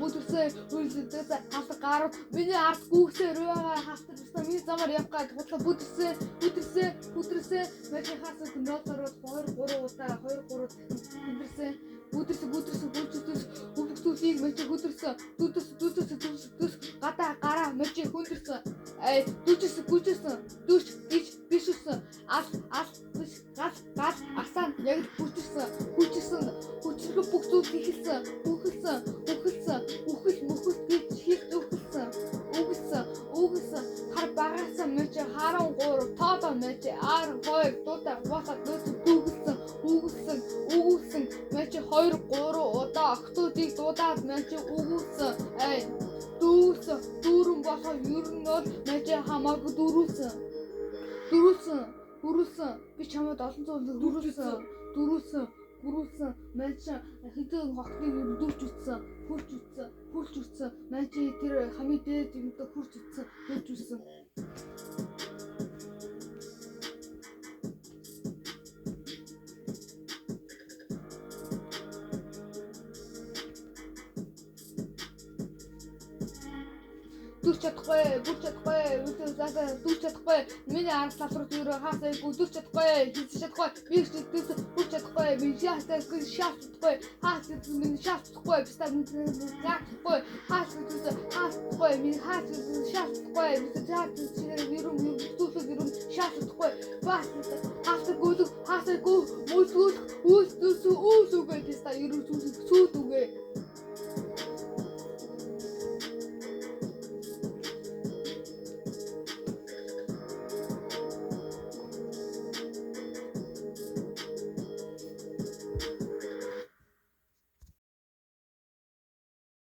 бүдэрсээ үйлдэлээс хасаг гарав. Миний ард гүгсээр байгаа хастарсан миний замаар явах гэж бодлоо бүдэрсээ мэшээ хасаг нотороо 2-3 удаа 2-3 бүдэрсээ өвгсүүлийг мэшээ бүдэрсээ дүс гадаа гараа мэшээ хүндэрсэн гүжсэн дүш гэж бишсэн ас гал асан яг хүчрсэн бүх зүйл хийхэлсэн үхэл гэж хийх үгсэн хар багаасан мэшээ 13 тоодоо мэшээ 12 дуудаа вахад үгсэн мэшээ 2-3 удаа октодыг дуудаад мэшээ үгсэн дүүрэн босоо ер нь бол мэшээ хамаагүй дүүрүүлсэн би чамд олон зүйл дүүрүүлсэн мэшээ хэдэн хогтыг дүүрч үтсэн хурж үтсэн мэшээ тэр хамгийн дээд юмтай хурж үтсэн дүрч чадахгүй миний арга салрууд юу хаасаа дүрч чадахгүй хийж чадахгүй би дүрч чадахгүй би шаахгүй хаасаа миний шаахгүй бистаа гатахгүй хаасахгүй миний шаахгүй шаахгүй хаасаа гүлэг мөсгөл үүсүүгээ бистаа ерөөсөө